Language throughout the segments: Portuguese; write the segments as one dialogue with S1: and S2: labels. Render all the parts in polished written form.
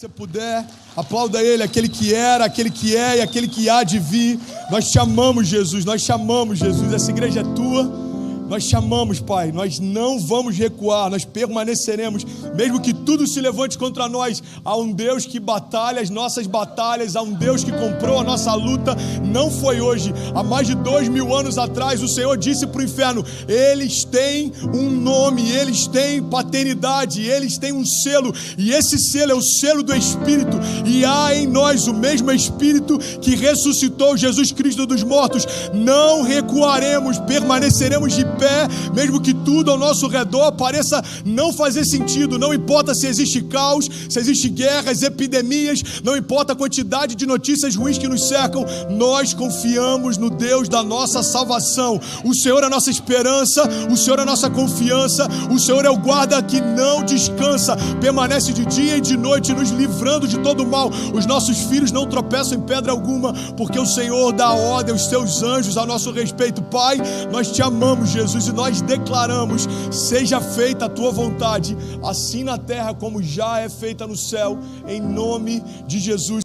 S1: Se você puder, aplauda Ele, aquele que era, aquele que é e aquele que há de vir. Nós te amamos, Jesus, nós te amamos, Jesus. Essa igreja é tua, nós te amamos, Pai. Nós não vamos recuar, nós permaneceremos, mesmo que tudo se levante contra nós. Há um Deus que batalha as nossas batalhas, há um Deus que comprou a nossa luta. Não foi hoje, há mais de 2000 anos atrás, o Senhor disse para o inferno: eles têm um nome, eles têm paternidade, eles têm um selo, e esse selo é o selo do Espírito, e há em nós o mesmo Espírito que ressuscitou Jesus Cristo dos mortos. Não recuaremos, permaneceremos de pé, mesmo que tudo ao nosso redor pareça não fazer sentido. Não importa se existe caos, se existe guerras, epidemias, não importa a quantidade de notícias ruins que nos cercam, nós confiamos no Deus da nossa salvação. O Senhor é a nossa esperança, o Senhor é a nossa confiança, o Senhor é o guarda que não descansa, permanece de dia e de noite nos livrando de todo o mal. Os nossos filhos não tropeçam em pedra alguma, porque o Senhor dá ordem aos seus anjos a nosso respeito. Pai, nós te amamos, Jesus, e nós declaramos: seja feita a tua vontade, assim na terra como já é feita no céu, em nome de Jesus.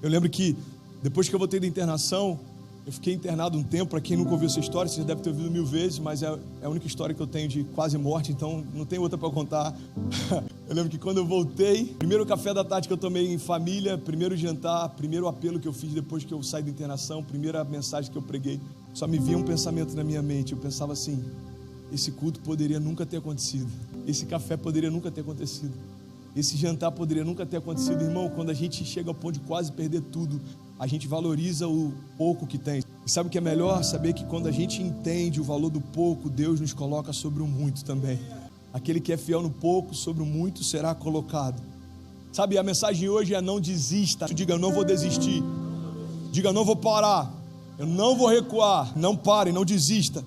S1: Eu lembro que depois que eu voltei da internação, eu fiquei internado um tempo. Para quem nunca ouviu essa história, você já deve ter ouvido 1000 vezes, mas é a única história que eu tenho de quase morte, então não tem outra para contar. Eu lembro que quando eu voltei, primeiro café da tarde que eu tomei em família, primeiro jantar, primeiro apelo que eu fiz depois que eu saí da internação, primeira mensagem que eu preguei, só me vinha um pensamento na minha mente. Eu pensava assim: esse culto poderia nunca ter acontecido, esse café poderia nunca ter acontecido, esse jantar poderia nunca ter acontecido. Irmão, quando a gente chega ao ponto de quase perder tudo, a gente valoriza o pouco que tem. E sabe o que é melhor? Saber que quando a gente entende o valor do pouco, Deus nos coloca sobre o muito também. Aquele que é fiel no pouco, sobre o muito será colocado. Sabe, a mensagem hoje é: não desista. Diga: eu não vou desistir. Diga: eu não vou parar, eu não vou recuar. Não pare, não desista.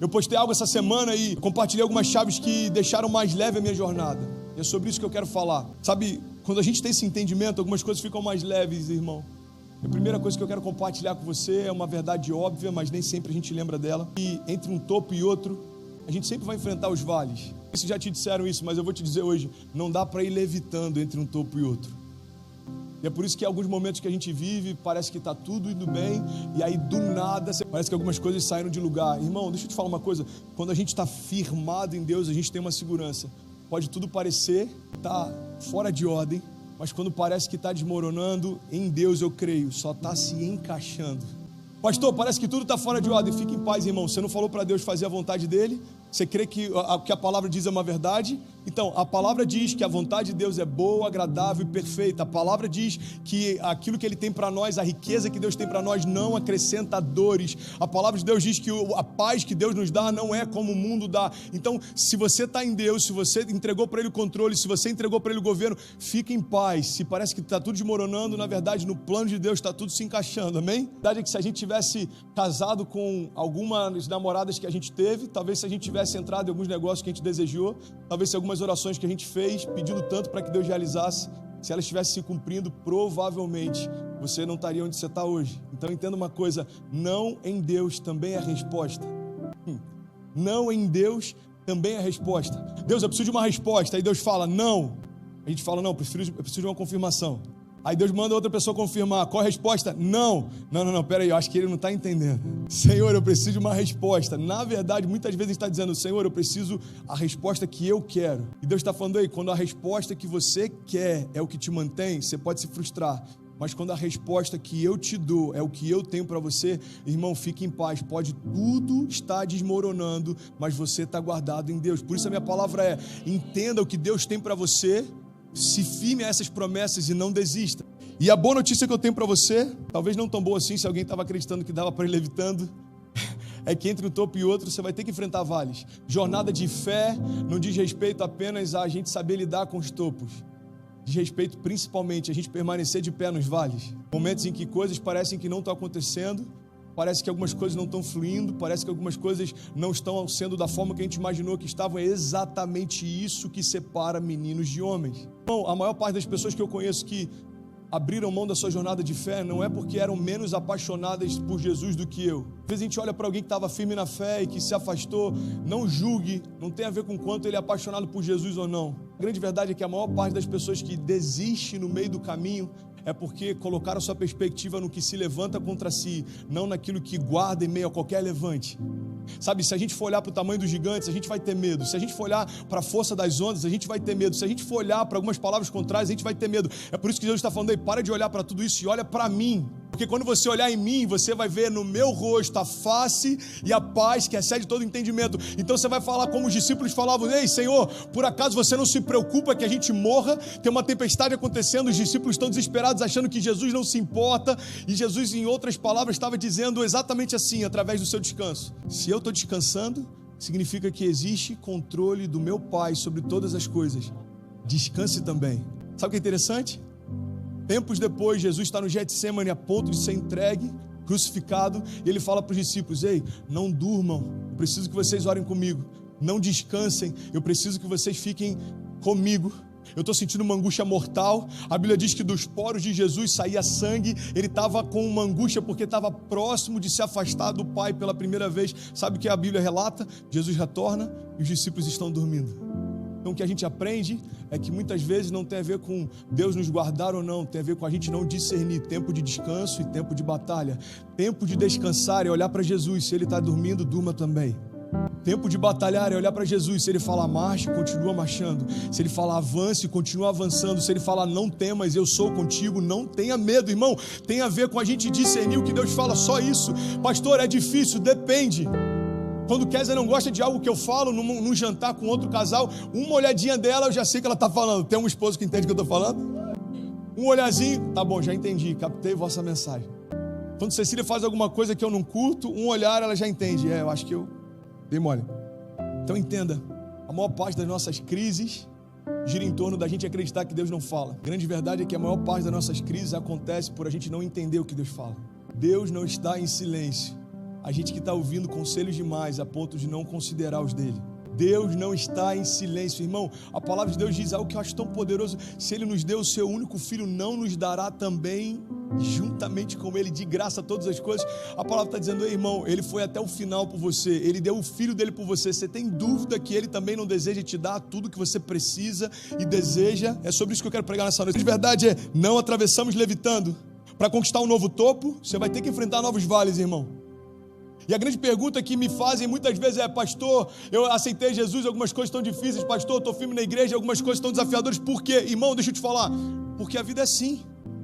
S1: Eu postei algo essa semana e compartilhei algumas chaves que deixaram mais leve a minha jornada. E é sobre isso que eu quero falar. Sabe, quando a gente tem esse entendimento, algumas coisas ficam mais leves, irmão. A primeira coisa que eu quero compartilhar com você é uma verdade óbvia, mas nem sempre a gente lembra dela. E entre um topo e outro, a gente sempre vai enfrentar os vales. Vocês já te disseram isso, mas eu vou te dizer hoje: não dá para ir levitando entre um topo e outro. E é por isso que em alguns momentos que a gente vive, parece que está tudo indo bem, e aí do nada, parece que algumas coisas saíram de lugar. Irmão, deixa eu te falar uma coisa: quando a gente está firmado em Deus, a gente tem uma segurança. Pode tudo parecer estar fora de ordem, mas quando parece que está desmoronando, em Deus eu creio, só está se encaixando. Pastor, parece que tudo está fora de ordem. Fique em paz, irmão. Você não falou para Deus fazer a vontade dele? Você crê que o que a palavra diz é uma verdade? Então, a palavra diz que a vontade de Deus é boa, agradável e perfeita. A palavra diz que aquilo que Ele tem para nós, a riqueza que Deus tem para nós, não acrescenta dores. A palavra de Deus diz que a paz que Deus nos dá não é como o mundo dá. Então, se você está em Deus, se você entregou para Ele o controle, se você entregou para Ele o governo, fique em paz. Se parece que está tudo desmoronando, na verdade, no plano de Deus está tudo se encaixando, amém? A verdade é que se a gente tivesse casado com algumas namoradas que a gente teve, talvez se a gente tivesse entrado em alguns negócios que a gente desejou, talvez se algumas orações que a gente fez, pedindo tanto para que Deus realizasse, se elas estivessem se cumprindo, provavelmente você não estaria onde você está hoje. Então entenda uma coisa: não em Deus também é a resposta. Não em Deus também é a resposta. Deus, eu preciso de uma resposta. Aí Deus fala: não. A gente fala: não, eu preciso de uma confirmação. Aí Deus manda outra pessoa confirmar. Qual a resposta? Não. Não, peraí, eu acho que ele não está entendendo. Senhor, eu preciso de uma resposta. Na verdade, muitas vezes a gente está dizendo: Senhor, eu preciso a resposta que eu quero. E Deus está falando aí: quando a resposta que você quer é o que te mantém, você pode se frustrar. Mas quando a resposta que eu te dou é o que eu tenho para você, irmão, fique em paz. Pode tudo estar desmoronando, mas você está guardado em Deus. Por isso a minha palavra é: entenda o que Deus tem para você, se firme a essas promessas e não desista. E a boa notícia que eu tenho para você, talvez não tão boa assim, se alguém estava acreditando que dava para ir levitando, é que entre um topo e outro você vai ter que enfrentar vales. Jornada de fé não diz respeito apenas a gente saber lidar com os topos, diz respeito principalmente a gente permanecer de pé nos vales. Momentos em que coisas parecem que não estão acontecendo, parece que algumas coisas não estão fluindo, parece que algumas coisas não estão sendo da forma que a gente imaginou que estavam. É exatamente isso que separa meninos de homens. Bom, a maior parte das pessoas que eu conheço que abriram mão da sua jornada de fé não é porque eram menos apaixonadas por Jesus do que eu. Às vezes a gente olha para alguém que estava firme na fé e que se afastou, não julgue, não tem a ver com quanto ele é apaixonado por Jesus ou não. A grande verdade é que a maior parte das pessoas que desiste no meio do caminho é porque colocaram sua perspectiva no que se levanta contra si, não naquilo que guarda em meio a qualquer levante. Sabe, se a gente for olhar para o tamanho dos gigantes, a gente vai ter medo. Se a gente for olhar para a força das ondas, a gente vai ter medo. Se a gente for olhar para algumas palavras contrárias, a gente vai ter medo. É por isso que Jesus está falando aí, para de olhar para tudo isso e olha para mim. Porque quando você olhar em mim, você vai ver no meu rosto a face e a paz que excede todo entendimento. Então você vai falar como os discípulos falavam: ei, Senhor, por acaso você não se preocupa que a gente morra? Tem uma tempestade acontecendo, os discípulos estão desesperados, achando que Jesus não se importa. E Jesus, em outras palavras, estava dizendo exatamente assim, através do seu descanso: se eu estou descansando, significa que existe controle do meu Pai sobre todas as coisas. Descanse também. Sabe o que é interessante? Tempos depois, Jesus está no Getsemane a ponto de ser entregue, crucificado, e ele fala para os discípulos: ei, não durmam, eu preciso que vocês orem comigo, não descansem, eu preciso que vocês fiquem comigo. Eu estou sentindo uma angústia mortal. A Bíblia diz que dos poros de Jesus saía sangue. Ele estava com uma angústia porque estava próximo de se afastar do Pai pela primeira vez. Sabe o que a Bíblia relata? Jesus retorna e os discípulos estão dormindo. Então o que a gente aprende é que muitas vezes não tem a ver com Deus nos guardar ou não, tem a ver com a gente não discernir tempo de descanso e tempo de batalha. Tempo de descansar é olhar para Jesus, se Ele está dormindo, durma também. Tempo de batalhar é olhar para Jesus, se Ele fala marche, continua marchando. Se Ele fala avance, continua avançando. Se Ele fala não temas, eu sou contigo, não tenha medo, irmão. Tem a ver com a gente discernir o que Deus fala, só isso. Pastor, é difícil, depende. Quando Kézia não gosta de algo que eu falo num jantar com outro casal, uma olhadinha dela eu já sei que ela está falando. Tem um esposo que entende o que eu estou falando? Um olhazinho, tá bom, já entendi, captei vossa mensagem. Quando Cecília faz alguma coisa que eu não curto, um olhar ela já entende. Eu acho que eu dei mole. Então entenda, a maior parte das nossas crises gira em torno da gente acreditar que Deus não fala. A grande verdade é que a maior parte das nossas crises acontece por a gente não entender o que Deus fala. Deus não está em silêncio. A gente que está ouvindo conselhos demais a ponto de não considerar os dele. Deus não está em silêncio, irmão. A palavra de Deus diz algo que eu acho tão poderoso: se Ele nos deu o seu único filho, não nos dará também juntamente com Ele de graça todas as coisas? A palavra está dizendo: ei, irmão, Ele foi até o final por você, Ele deu o filho dele por você. Você tem dúvida que Ele também não deseja te dar tudo que você precisa e deseja? É sobre isso que eu quero pregar nessa noite. A verdade é, não atravessamos levitando. Para conquistar um novo topo, você vai ter que enfrentar novos vales, irmão. E a grande pergunta que me fazem muitas vezes é: pastor, eu aceitei Jesus, algumas coisas estão difíceis. Pastor, eu estou firme na igreja, algumas coisas estão desafiadoras. Por quê? Irmão, deixa eu te falar, porque a vida é assim.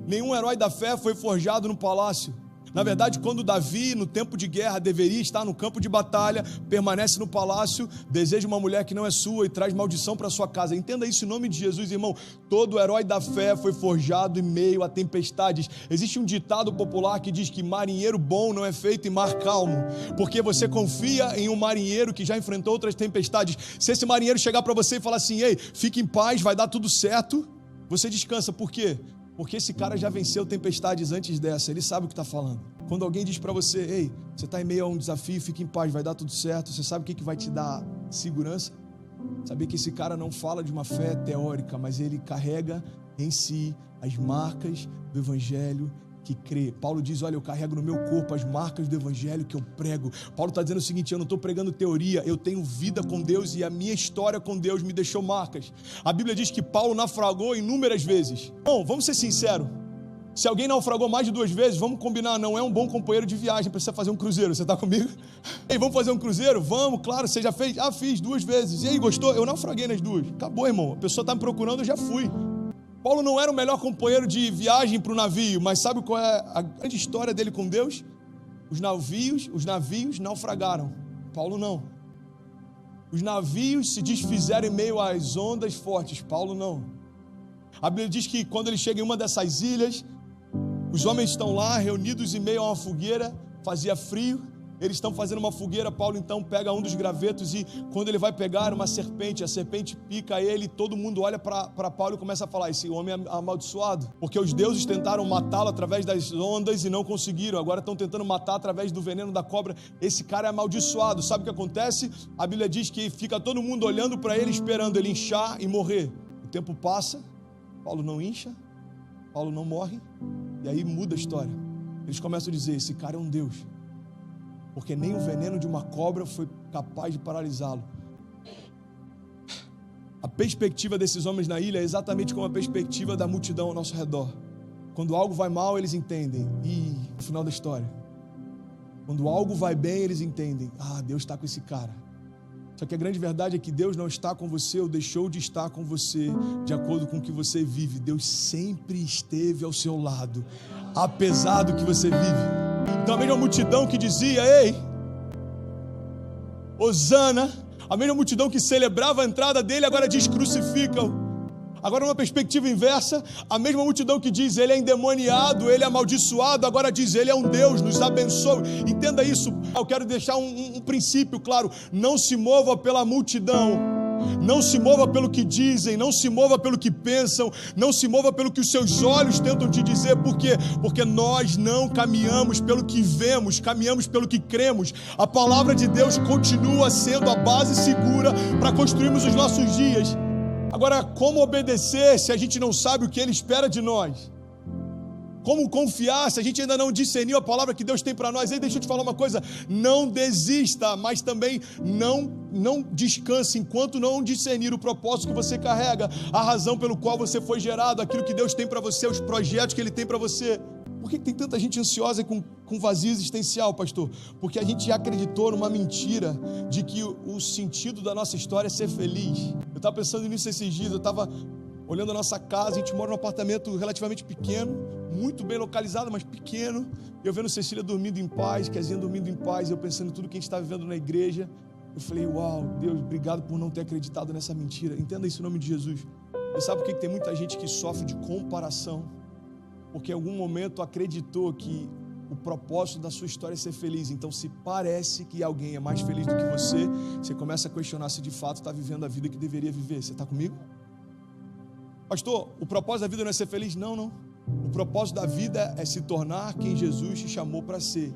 S1: Nenhum herói da fé foi forjado no palácio. Na verdade, quando Davi, no tempo de guerra, deveria estar no campo de batalha, permanece no palácio, deseja uma mulher que não é sua e traz maldição para sua casa. Entenda isso em nome de Jesus, irmão. Todo herói da fé foi forjado em meio a tempestades. Existe um ditado popular que diz que marinheiro bom não é feito em mar calmo, porque você confia em um marinheiro que já enfrentou outras tempestades. Se esse marinheiro chegar para você e falar assim: ei, fique em paz, vai dar tudo certo, você descansa. Por quê? Porque esse cara já venceu tempestades antes dessa, ele sabe o que está falando. Quando alguém diz para você: ei, você está em meio a um desafio, fique em paz, vai dar tudo certo, você sabe o que vai te dar segurança? Saber que esse cara não fala de uma fé teórica, mas ele carrega em si as marcas do evangelho que crê. Paulo diz: olha, eu carrego no meu corpo as marcas do evangelho que eu prego. Paulo está dizendo o seguinte: eu não estou pregando teoria, eu tenho vida com Deus e a minha história com Deus me deixou marcas. A Bíblia diz que Paulo naufragou inúmeras vezes. Bom, vamos ser sinceros, se alguém naufragou mais de 2 vezes, vamos combinar, não é um bom companheiro de viagem para você fazer um cruzeiro. Você está comigo? Ei, vamos fazer um cruzeiro? Vamos, claro, você já fez? Ah, fiz 2 vezes. E aí, gostou? Eu naufraguei nas 2. Acabou, irmão, a pessoa está me procurando, eu já fui. Paulo não era o melhor companheiro de viagem para o navio, mas sabe qual é a grande história dele com Deus? Os navios naufragaram, Paulo não. Os navios se desfizeram em meio às ondas fortes, Paulo não. A Bíblia diz que quando ele chega em uma dessas ilhas, os homens estão lá reunidos em meio a uma fogueira, fazia frio. Eles estão fazendo uma fogueira, Paulo então pega um dos gravetos e quando ele vai pegar uma serpente, a serpente pica ele, todo mundo olha para Paulo e começa a falar: esse homem é amaldiçoado, porque os deuses tentaram matá-lo através das ondas e não conseguiram, agora estão tentando matar através do veneno da cobra, esse cara é amaldiçoado. Sabe o que acontece? A Bíblia diz que fica todo mundo olhando para ele, esperando ele inchar e morrer. O tempo passa, Paulo não incha, Paulo não morre, e aí muda a história. Eles começam a dizer, esse cara é um Deus, porque nem o veneno de uma cobra foi capaz de paralisá-lo. A perspectiva desses homens na ilha é exatamente como a perspectiva da multidão ao nosso redor. Quando algo vai mal, eles entendem, e no final da história, quando algo vai bem, eles entendem, Deus está com esse cara. Só que a grande verdade é que Deus não está com você ou deixou de estar com você de acordo com o que você vive. Deus sempre esteve ao seu lado, apesar do que você vive. Então a mesma multidão que dizia, ei, Hosana, a mesma multidão que celebrava a entrada dele, agora diz, crucificam. Agora numa perspectiva inversa, a mesma multidão que diz, ele é endemoniado, ele é amaldiçoado, agora diz, ele é um Deus, nos abençoe. Entenda isso, eu quero deixar um princípio claro, não se mova pela multidão, não se mova pelo que dizem, não se mova pelo que pensam, não se mova pelo que os seus olhos tentam te dizer. Por quê? Porque nós não caminhamos pelo que vemos, caminhamos pelo que cremos. A palavra de Deus continua sendo a base segura para construirmos os nossos dias. Agora, como obedecer se a gente não sabe o que Ele espera de nós? Como confiar se a gente ainda não discerniu a palavra que Deus tem para nós? Aí deixa eu te falar uma coisa, não desista, mas também não descanse enquanto não discernir o propósito que você carrega, a razão pelo qual você foi gerado, aquilo que Deus tem para você, os projetos que Ele tem para você. Por que tem tanta gente ansiosa com vazio existencial, pastor? Porque a gente já acreditou numa mentira de que o sentido da nossa história é ser feliz. Eu estava pensando nisso esses dias, eu estava olhando a nossa casa, a gente mora num apartamento relativamente pequeno, muito bem localizado, mas pequeno, e eu vendo Cecília dormindo em paz, Kezinha dormindo em paz, eu pensando em tudo que a gente está vivendo na igreja, eu falei, uau, Deus, obrigado por não ter acreditado nessa mentira. Entenda isso em nome de Jesus. E sabe por que tem muita gente que sofre de comparação? Porque em algum momento acreditou que o propósito da sua história é ser feliz. Então, se parece que alguém é mais feliz do que você começa a questionar se de fato está vivendo a vida que deveria viver. Você está comigo? Pastor, o propósito da vida não é ser feliz? Não. O propósito da vida é se tornar quem Jesus te chamou para ser.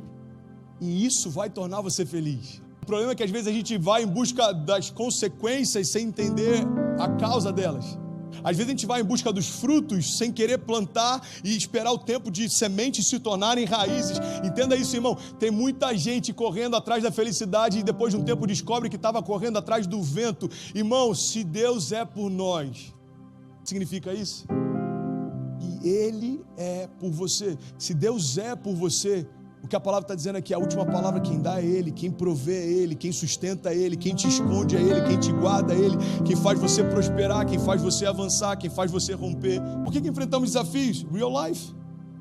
S1: E isso vai tornar você feliz. O problema é que às vezes a gente vai em busca das consequências sem entender a causa delas. Às vezes a gente vai em busca dos frutos sem querer plantar e esperar o tempo de sementes se tornarem raízes. Entenda isso, irmão. Tem muita gente correndo atrás da felicidade e depois de um tempo descobre que estava correndo atrás do vento. Irmão, se Deus é por nós, significa isso? E Ele é por você. Se Deus é por você, o que a palavra está dizendo é que a última palavra quem dá é Ele, quem provê é Ele, quem sustenta é Ele, quem te esconde é Ele, quem te guarda é Ele, quem faz você prosperar, quem faz você avançar, quem faz você romper. Por que enfrentamos desafios? Real life.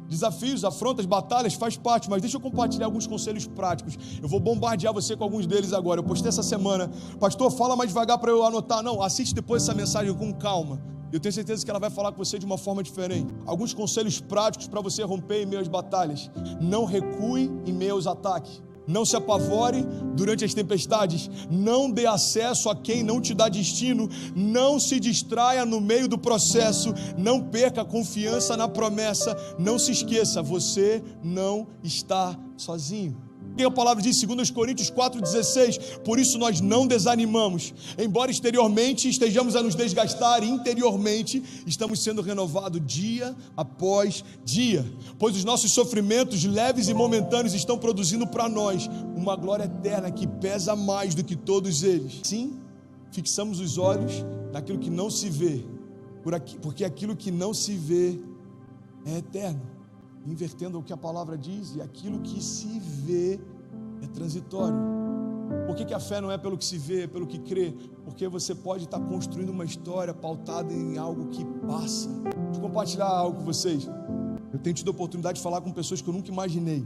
S1: Desafios, afrontas, batalhas, faz parte, mas deixa eu compartilhar alguns conselhos práticos. Eu vou bombardear você com alguns deles agora. Eu postei essa semana. Pastor, fala mais devagar para eu anotar. Não, assiste depois essa mensagem com calma. Eu tenho certeza que ela vai falar com você de uma forma diferente. Alguns conselhos práticos para você romper em meio às batalhas. Não recue em meio aos ataques. Não se apavore durante as tempestades. Não dê acesso a quem não te dá destino. Não se distraia no meio do processo. Não perca a confiança na promessa. Não se esqueça, você não está sozinho. A palavra diz, 2 Coríntios 4,16, por isso nós não desanimamos, embora exteriormente estejamos a nos desgastar, interiormente estamos sendo renovados dia após dia, pois os nossos sofrimentos leves e momentâneos estão produzindo para nós uma glória eterna que pesa mais do que todos eles. Sim, fixamos os olhos naquilo que não se vê, porque aquilo que não se vê é eterno. Invertendo o que a palavra diz, e aquilo que se vê é transitório. Por que a fé não é pelo que se vê, é pelo que crê? Porque você pode estar construindo uma história pautada em algo que passa. Deixa eu compartilhar algo com vocês. Eu tenho tido a oportunidade de falar com pessoas que eu nunca imaginei,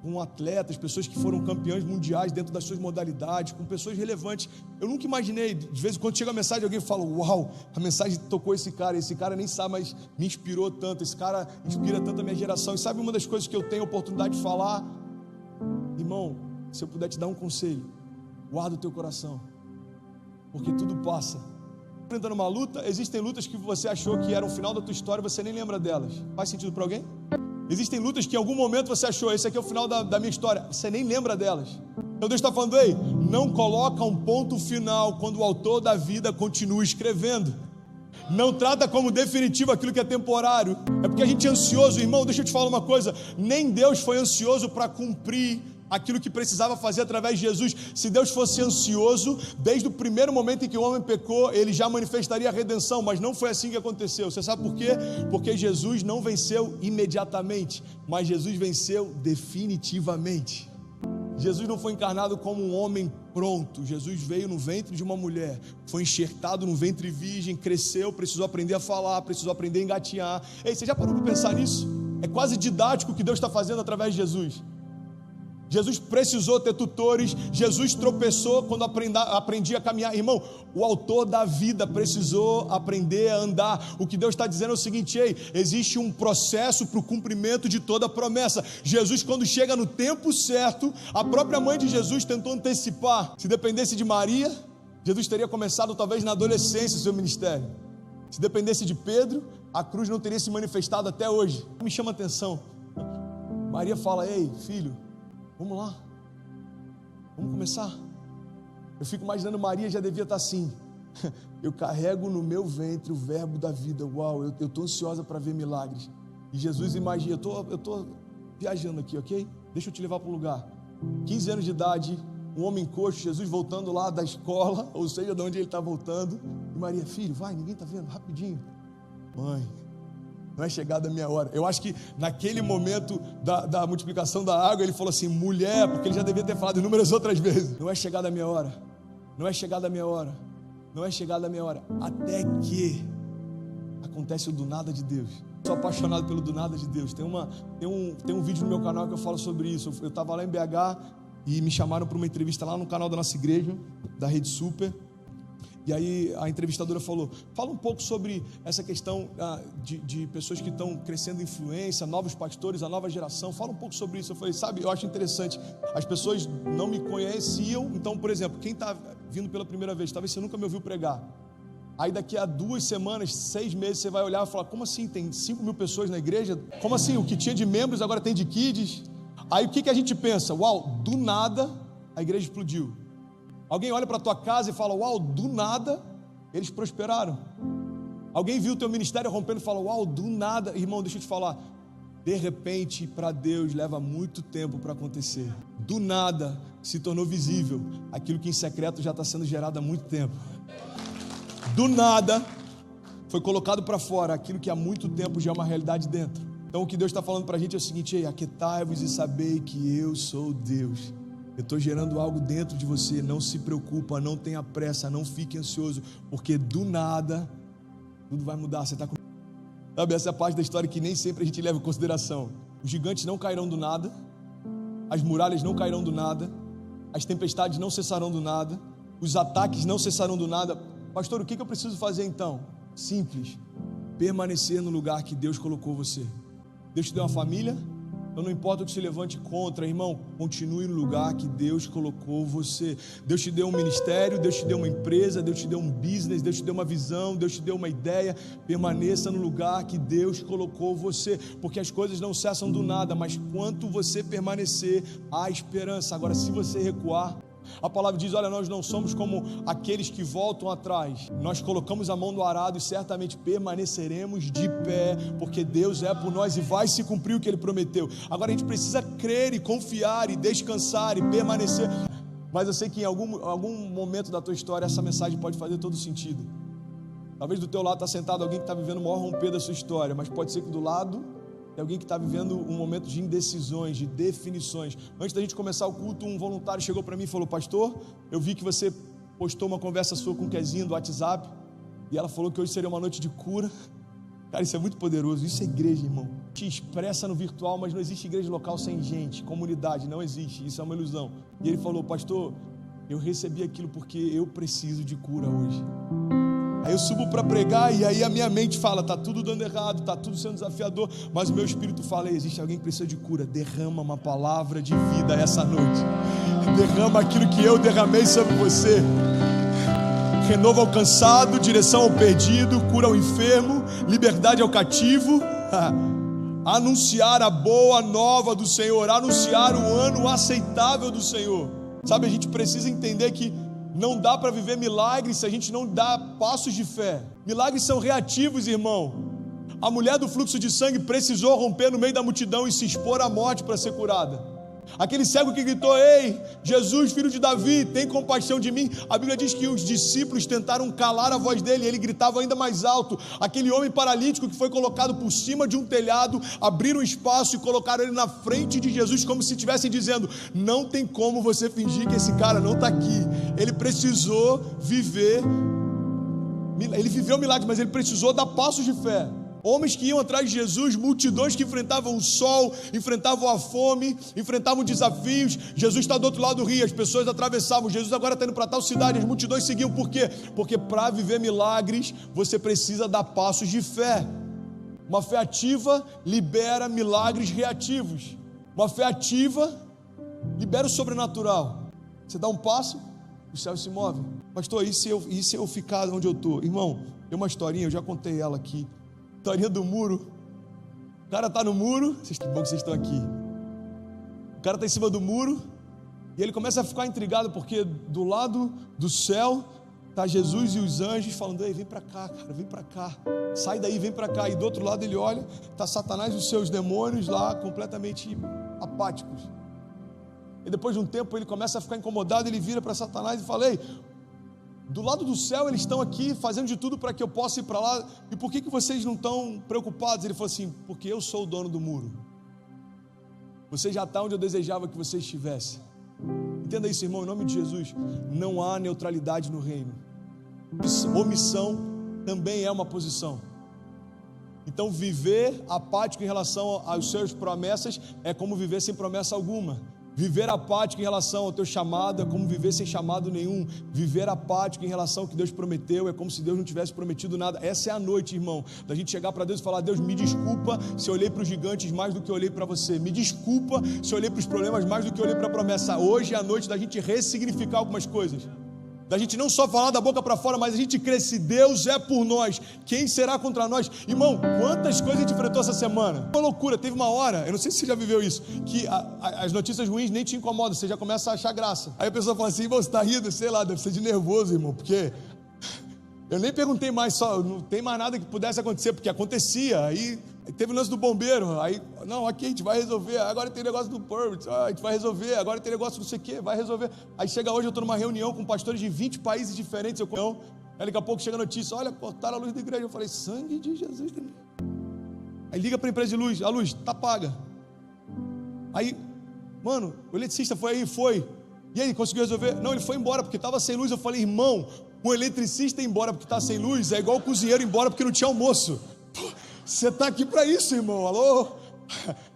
S1: com atletas, pessoas que foram campeãs mundiais dentro das suas modalidades, com pessoas relevantes. Eu nunca imaginei, de vez em quando chega a mensagem, alguém fala, uau, a mensagem tocou esse cara nem sabe, mas me inspirou tanto, esse cara inspira tanto a minha geração. E sabe uma das coisas que eu tenho a oportunidade de falar? Irmão, se eu puder te dar um conselho, guarda o teu coração, porque tudo passa. Enfrentando uma luta, existem lutas que você achou que eram o final da tua história, você nem lembra delas. Faz sentido para alguém? Existem lutas que em algum momento você achou, esse aqui é o final da minha história, você nem lembra delas. Então Deus está falando, ei, não coloca um ponto final quando o autor da vida continua escrevendo. Não trata como definitivo aquilo que é temporário. É porque a gente é ansioso, irmão. Deixa eu te falar uma coisa: nem Deus foi ansioso para cumprir aquilo que precisava fazer através de Jesus. Se Deus fosse ansioso, desde o primeiro momento em que o homem pecou, ele já manifestaria a redenção, mas não foi assim que aconteceu. Você sabe por quê? Porque Jesus não venceu imediatamente, mas Jesus venceu definitivamente. Jesus não foi encarnado como um homem pronto. Jesus veio no ventre de uma mulher, foi enxertado no ventre virgem, cresceu, precisou aprender a falar, precisou aprender a engatinhar. Ei, você já parou para pensar nisso? É quase didático o que Deus está fazendo através de Jesus. Jesus precisou ter tutores, Jesus tropeçou quando aprendia a caminhar. Irmão, o autor da vida precisou aprender a andar. O que Deus está dizendo é o seguinte: ei, existe um processo para o cumprimento de toda a promessa. Jesus, quando chega no tempo certo, a própria mãe de Jesus tentou antecipar. Se dependesse de Maria, Jesus teria começado talvez na adolescência o seu ministério. Se dependesse de Pedro, a cruz não teria se manifestado até hoje. Me chama a atenção, Maria fala: ei, filho, vamos lá, vamos começar. Eu fico imaginando, Maria já devia estar assim: eu carrego no meu ventre o verbo da vida. Uau, eu estou ansiosa para ver milagres. E Jesus imagina, eu estou viajando aqui, ok? Deixa eu te levar para um lugar. 15 anos de idade, um homem coxo, Jesus voltando lá da escola, ou seja, de onde ele está voltando. E Maria: filho, vai, ninguém está vendo, rapidinho. Mãe, não é chegada a minha hora. Eu acho que naquele momento da multiplicação da água, ele falou assim: mulher, porque ele já devia ter falado inúmeras outras vezes: não é chegada a minha hora, não é chegada a minha hora, não é chegada a minha hora. Até que acontece o do nada de Deus. Sou apaixonado pelo do nada de Deus. Tem um vídeo no meu canal que eu falo sobre isso. Eu estava lá em BH e me chamaram para uma entrevista lá no canal da nossa igreja, da Rede Super. E aí a entrevistadora falou: fala um pouco sobre essa questão de pessoas que estão crescendo influência, novos pastores, a nova geração. Fala um pouco sobre isso. Eu falei: sabe, eu acho interessante. As pessoas não me conheciam. Então, por exemplo, quem está vindo pela primeira vez, talvez você nunca me ouviu pregar. Aí daqui a 2 semanas, 6 meses, você vai olhar e falar: como assim? Tem 5.000 pessoas na igreja? Como assim? O que tinha de membros agora tem de kids? Aí o que a gente pensa? Uau, do nada a igreja explodiu. Alguém olha para a tua casa e fala: uau, do nada eles prosperaram. Alguém viu o teu ministério rompendo e fala: uau, do nada. Irmão, deixa eu te falar, de repente para Deus leva muito tempo para acontecer. Do nada se tornou visível aquilo que em secreto já está sendo gerado há muito tempo. Do nada foi colocado para fora aquilo que há muito tempo já é uma realidade dentro. Então o que Deus está falando para a gente é o seguinte: ei, aquietai-vos e sabei que eu sou Deus. Eu estou gerando algo dentro de você. Não se preocupa, não tenha pressa, não fique ansioso, porque do nada tudo vai mudar. Você está com... Sabe, essa é a parte da história que nem sempre a gente leva em consideração. Os gigantes não cairão do nada, as muralhas não cairão do nada, as tempestades não cessarão do nada, os ataques não cessarão do nada. Pastor, o que eu preciso fazer então? Simples: permanecer no lugar que Deus colocou você. Deus te deu uma família, então não importa o que se levante contra, irmão, continue no lugar que Deus colocou você. Deus te deu um ministério, Deus te deu uma empresa, Deus te deu um business, Deus te deu uma visão, Deus te deu uma ideia. Permaneça no lugar que Deus colocou você, porque as coisas não cessam do nada, mas quanto você permanecer, há esperança. Agora, se você recuar, a palavra diz: olha, nós não somos como aqueles que voltam atrás. Nós colocamos a mão no arado e certamente permaneceremos de pé, porque Deus é por nós e vai se cumprir o que Ele prometeu. Agora a gente precisa crer e confiar e descansar e permanecer. Mas eu sei que em algum momento da tua história essa mensagem pode fazer todo sentido. Talvez do teu lado está sentado alguém que está vivendo o maior romper da sua história, mas pode ser que do lado é alguém que está vivendo um momento de indecisões, de definições. Antes da gente começar o culto, um voluntário chegou para mim e falou: pastor, eu vi que você postou uma conversa sua com o Kezinho do WhatsApp, e ela falou que hoje seria uma noite de cura. Cara, isso é muito poderoso. Isso é igreja, irmão. Te expressa no virtual, mas não existe igreja local sem gente, comunidade, não existe. Isso é uma ilusão. E ele falou: pastor, eu recebi aquilo porque eu preciso de cura hoje. Aí eu subo para pregar e aí a minha mente fala: está tudo dando errado, está tudo sendo desafiador, mas o meu espírito fala: existe alguém que precisa de cura. Derrama uma palavra de vida essa noite, derrama aquilo que eu derramei sobre você. Renovo ao cansado, direção ao perdido, cura ao enfermo, liberdade ao cativo. Anunciar a boa nova do Senhor, anunciar o ano aceitável do Senhor. Sabe, a gente precisa entender que não dá para viver milagres se a gente não dá passos de fé. Milagres são reativos, irmão. A mulher do fluxo de sangue precisou romper no meio da multidão e se expor à morte para ser curada. Aquele cego que gritou: ei, Jesus, filho de Davi, tem compaixão de mim. A Bíblia diz que os discípulos tentaram calar a voz dele, e ele gritava ainda mais alto. Aquele homem paralítico que foi colocado por cima de um telhado, abriram espaço e colocaram ele na frente de Jesus, como se estivessem dizendo: não tem como você fingir que esse cara não está aqui. Ele precisou viver, ele viveu milagres, mas ele precisou dar passos de fé. Homens que iam atrás de Jesus, multidões que enfrentavam o sol, enfrentavam a fome, enfrentavam desafios. Jesus está do outro lado do rio, as pessoas atravessavam. Jesus agora está indo para tal cidade, as multidões seguiam. Por quê? Porque para viver milagres, você precisa dar passos de fé. Uma fé ativa libera milagres reativos. Uma fé ativa libera o sobrenatural. Você dá um passo, o céu se move. Pastor, e se eu ficar onde eu estou? Irmão, tem uma historinha, eu já contei ela aqui. Historinha do muro. O cara está no muro. Que bom que vocês estão aqui. O cara está em cima do muro e ele começa a ficar intrigado, porque do lado do céu está Jesus e os anjos falando: ei, vem para cá, cara, vem para cá, sai daí, vem para cá. E do outro lado ele olha, está Satanás e os seus demônios lá completamente apáticos. E depois de um tempo ele começa a ficar incomodado, ele vira para Satanás e fala: ei, do lado do céu eles estão aqui fazendo de tudo para que eu possa ir para lá, e por que vocês não estão preocupados? Ele falou assim: porque eu sou o dono do muro, você já está onde eu desejava que você estivesse. Entenda isso, irmão, em nome de Jesus. Não há neutralidade no reino. Omissão também é uma posição. Então viver apático em relação às suas promessas é como viver sem promessa alguma. Viver apático em relação ao teu chamado é como viver sem chamado nenhum. Viver apático em relação ao que Deus prometeu é como se Deus não tivesse prometido nada. Essa é a noite, irmão, da gente chegar para Deus e falar: Deus, me desculpa se eu olhei para os gigantes mais do que eu olhei para você. Me desculpa se eu olhei para os problemas mais do que eu olhei para a promessa. Hoje é a noite da gente ressignificar algumas coisas. Da gente não só falar da boca para fora, mas a gente crer: se Deus é por nós, quem será contra nós? Irmão, quantas coisas a gente enfrentou essa semana? Uma loucura, teve uma hora, eu não sei se você já viveu isso, que as notícias ruins nem te incomodam, você já começa a achar graça. Aí a pessoa fala assim: você está rindo, sei lá, deve ser de nervoso, irmão, porque eu nem perguntei mais, só não tem mais nada que pudesse acontecer, porque acontecia. Aí teve o lance do bombeiro, aí, não, aqui a gente vai resolver. Agora tem negócio do permit, a gente vai resolver. Agora tem negócio não sei o que, vai resolver. Aí chega hoje, eu estou numa reunião com pastores de 20 países diferentes. Aí daqui a pouco chega a notícia: olha, cortaram a luz da igreja. Eu falei: sangue de Jesus. Aí liga para a empresa de luz: a luz está paga. Aí, mano, o eletricista foi aí, foi. E aí, conseguiu resolver? Não, ele foi embora porque estava sem luz. Eu falei: irmão, o eletricista ir embora porque está sem luz é igual o cozinheiro ir embora porque não tinha almoço. Você está aqui para isso, irmão. Alô?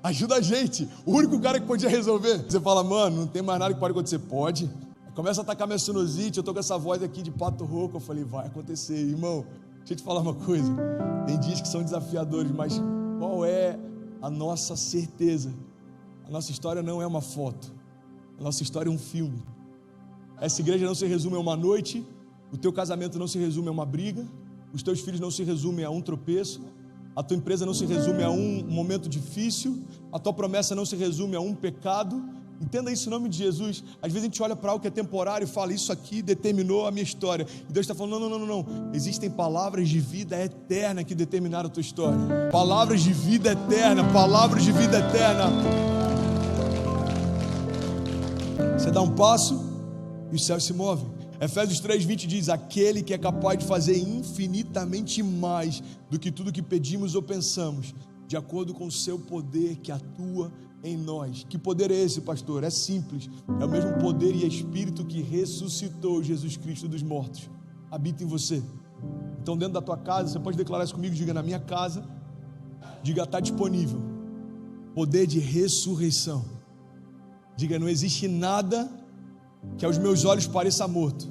S1: Ajuda a gente. O único cara que podia resolver. Você fala: mano, não tem mais nada que pode acontecer. Pode. Começa a atacar minha sinusite. Eu estou com essa voz aqui de pato rouco. Eu falei: vai acontecer, irmão. Deixa eu te falar uma coisa. Tem dias que são desafiadores, mas qual é a nossa certeza? A nossa história não é uma foto. A nossa história é um filme. Essa igreja não se resume a uma noite. O teu casamento não se resume a uma briga. Os teus filhos não se resumem a um tropeço. A tua empresa não se resume a um momento difícil. A tua promessa não se resume a um pecado. Entenda isso em nome de Jesus. Às vezes a gente olha para algo que é temporário e fala: isso aqui determinou a minha história. E Deus está falando: não. Existem palavras de vida eterna que determinaram a tua história. Palavras de vida eterna. Palavras de vida eterna. Você dá um passo e o céu se move. Efésios 3:20 diz: aquele que é capaz de fazer infinitamente mais do que tudo que pedimos ou pensamos, de acordo com o seu poder que atua em nós. Que poder é esse, pastor? É simples, é o mesmo poder e espírito que ressuscitou Jesus Cristo dos mortos, habita em você. Então, dentro da tua casa, você pode declarar isso comigo: diga: na minha casa, diga, está disponível poder de ressurreição. Diga: não existe nada que aos meus olhos pareça morto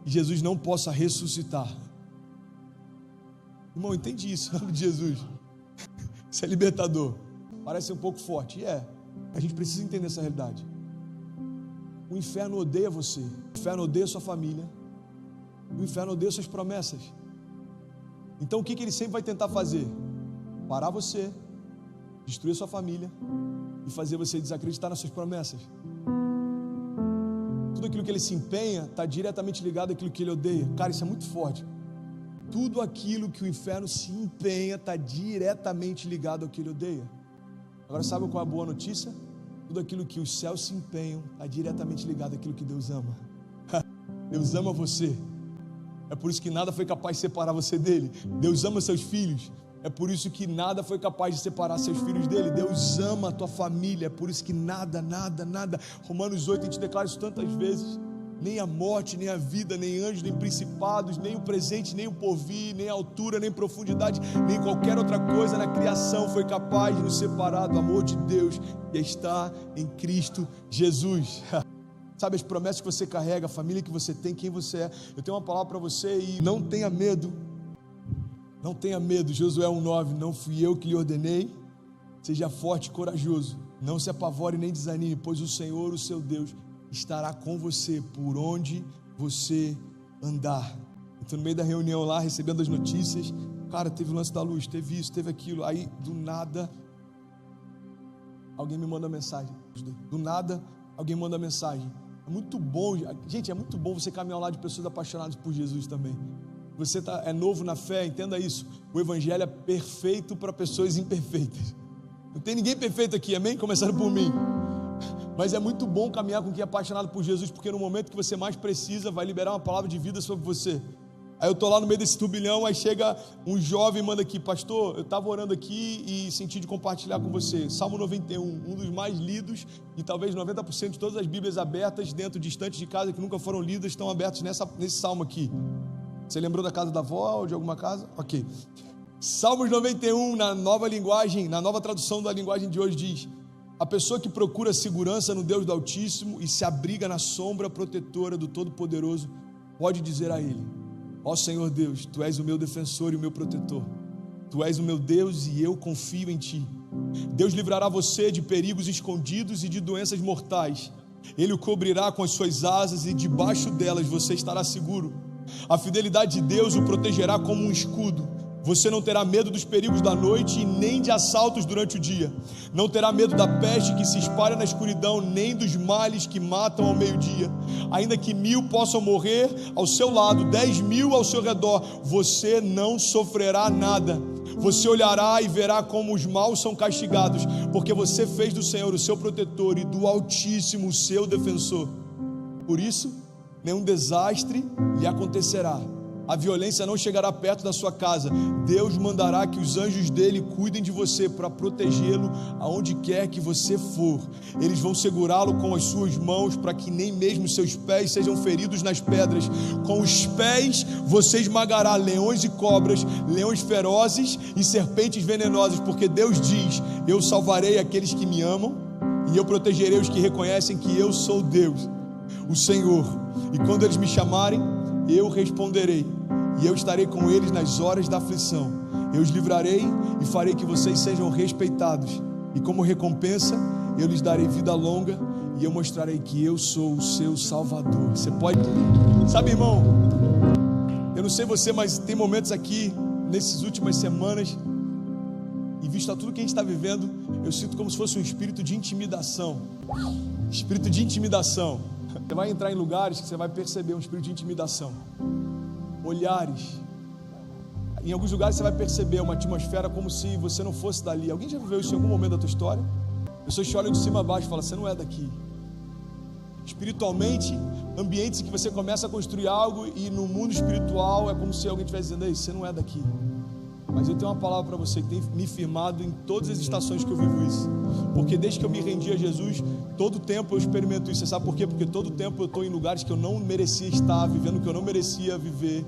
S1: e Jesus não possa ressuscitar. Irmão, entende isso em nome de Jesus. Isso é libertador. Parece um pouco forte, a gente precisa entender essa realidade. O inferno odeia você, o inferno odeia sua família, o inferno odeia suas promessas. Então o que ele sempre vai tentar fazer? Parar você, destruir sua família e fazer você desacreditar nas suas promessas. Tudo aquilo que ele se empenha está diretamente ligado àquilo que ele odeia. Cara, isso é muito forte. tudo aquilo que o inferno se empenha está diretamente ligado ao que ele odeia. Agora sabe qual é a boa notícia? Tudo aquilo que os céus se empenham está diretamente ligado àquilo que Deus ama. Deus ama você. É por isso que nada foi capaz de separar você dele. Deus ama seus filhos. É por isso que nada foi capaz de separar seus filhos dele. Deus ama a tua família. É por isso que nada. Romanos 8, a gente declara isso tantas vezes. Nem a morte, nem a vida, nem anjos, nem principados, nem o presente, nem o porvir, nem a altura, nem profundidade, nem qualquer outra coisa na criação foi capaz de nos separar do amor de Deus que está em Cristo Jesus. Sabe as promessas que você carrega, a família que você tem, quem você é. Eu tenho uma palavra para você e não tenha medo. Não tenha medo. Josué 1,9, não fui eu que lhe ordenei. Seja forte e corajoso. Não se apavore nem desanime, pois o Senhor, o seu Deus, estará com você por onde você andar. Então no meio da reunião lá, recebendo as notícias, cara, teve o lance da luz, teve isso, teve aquilo. Aí do nada alguém me manda mensagem. Do nada alguém manda mensagem. É muito bom, gente, é muito bom você caminhar ao lado de pessoas apaixonadas por Jesus também. Você é novo na fé, entenda isso. O evangelho é perfeito para pessoas imperfeitas. Não tem ninguém perfeito aqui, amém? Começando por mim. Mas é muito bom caminhar com quem é apaixonado por Jesus, porque no momento que você mais precisa, vai liberar uma palavra de vida sobre você. Aí eu estou lá no meio desse turbilhão, aí chega um jovem e manda aqui: pastor, eu estava orando aqui e senti de compartilhar com você. Salmo 91, um dos mais lidos, e talvez 90% de todas as Bíblias abertas dentro de estantes de casa que nunca foram lidas, estão abertas nesse salmo aqui. Você lembrou da casa da avó ou de alguma casa? Ok. Salmos 91, na nova linguagem, na nova tradução da linguagem de hoje, diz: a pessoa que procura segurança no Deus do Altíssimo e se abriga na sombra protetora do Todo-Poderoso, pode dizer a Ele: ó Senhor Deus, Tu és o meu defensor e o meu protetor. Tu és o meu Deus e eu confio em Ti. Deus livrará você de perigos escondidos e de doenças mortais. Ele o cobrirá com as suas asas e debaixo delas você estará seguro. A fidelidade de Deus o protegerá como um escudo. Você não terá medo dos perigos da noite e nem de assaltos durante o dia. Não terá medo da peste que se espalha na escuridão, nem dos males que matam ao meio-dia. Ainda que 1000 possam morrer ao seu lado, 10.000 ao seu redor, você não sofrerá nada. Você olhará e verá como os maus são castigados, porque você fez do Senhor o seu protetor e do Altíssimo o seu defensor. Por isso, nenhum desastre lhe acontecerá. A violência não chegará perto da sua casa. Deus mandará que os anjos dele cuidem de você para protegê-lo aonde quer que você for. Eles vão segurá-lo com as suas mãos para que nem mesmo seus pés sejam feridos nas pedras. Com os pés você esmagará leões e cobras, leões ferozes e serpentes venenosas, porque Deus diz: eu salvarei aqueles que me amam e eu protegerei os que reconhecem que eu sou Deus, o Senhor. E quando eles me chamarem, eu responderei, e eu estarei com eles nas horas da aflição. Eu os livrarei e farei que vocês sejam respeitados, e como recompensa eu lhes darei vida longa, e eu mostrarei que eu sou o seu Salvador. Você pode... Sabe, irmão, eu não sei você, mas tem momentos aqui, nessas últimas semanas, e visto a tudo que a gente está vivendo, eu sinto como se fosse um espírito de intimidação. Espírito de intimidação. Você vai entrar em lugares que você vai perceber um espírito de intimidação. Olhares. Em alguns lugares você vai perceber uma atmosfera como se você não fosse dali. Alguém já viveu isso em algum momento da tua história? Pessoas te olham de cima a baixo e falam: você não é daqui. Espiritualmente, ambientes em que você começa a construir algo e no mundo espiritual é como se alguém estivesse dizendo: ei, você não é daqui. Mas eu tenho uma palavra para você que tem me firmado em todas as estações que eu vivo isso. Porque desde que eu me rendi a Jesus, todo tempo eu experimento isso. Você sabe por quê? Porque todo tempo eu estou em lugares que eu não merecia estar, vivendo o que eu não merecia viver,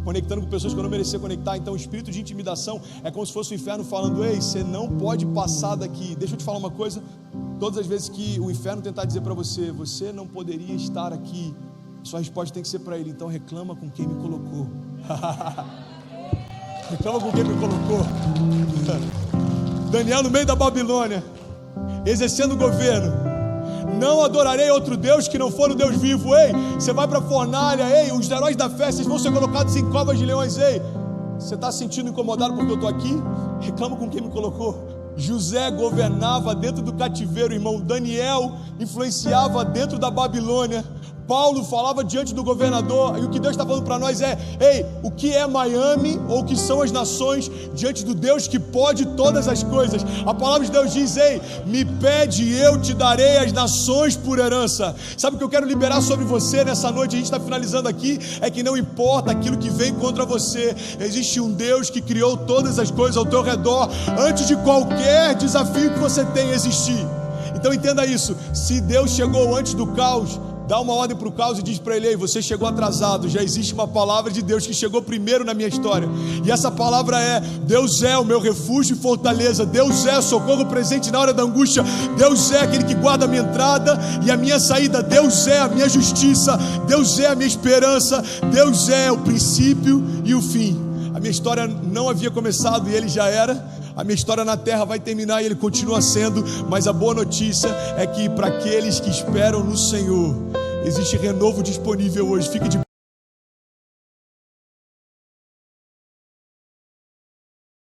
S1: conectando com pessoas que eu não merecia conectar. Então o espírito de intimidação é como se fosse o inferno falando: ei, você não pode passar daqui. Deixa eu te falar uma coisa: todas as vezes que o inferno tentar dizer para você: você não poderia estar aqui, sua resposta tem que ser para ele: então reclama com quem me colocou. Reclama com quem me colocou. Daniel no meio da Babilônia, exercendo o governo: não adorarei outro Deus que não for o Deus vivo. Ei, você vai para a fornalha. Ei, os heróis da fé, vocês vão ser colocados em covas de leões. Ei, você está se sentindo incomodado porque eu estou aqui? Reclama com quem me colocou. José governava dentro do cativeiro, irmão. Daniel influenciava dentro da Babilônia. Paulo falava diante do governador, e o que Deus está falando para nós é: ei, o que é Miami, ou o que são as nações, diante do Deus que pode todas as coisas? A palavra de Deus diz: ei, me pede e eu te darei as nações por herança. Sabe o que eu quero liberar sobre você nessa noite? A gente está finalizando aqui, é que não importa aquilo que vem contra você, existe um Deus que criou todas as coisas ao teu redor, antes de qualquer desafio que você tenha existir. Então entenda isso: se Deus chegou antes do caos, dá uma ordem para o caos e diz para ele: ei, você chegou atrasado. Já existe uma palavra de Deus que chegou primeiro na minha história, e essa palavra é: Deus é o meu refúgio e fortaleza, Deus é o socorro presente na hora da angústia, Deus é aquele que guarda a minha entrada e a minha saída, Deus é a minha justiça, Deus é a minha esperança, Deus é o princípio e o fim. A minha história não havia começado e ele já era. A minha história na terra vai terminar e ele continua sendo. Mas a boa notícia é que para aqueles que esperam no Senhor, existe renovo disponível hoje. Fique de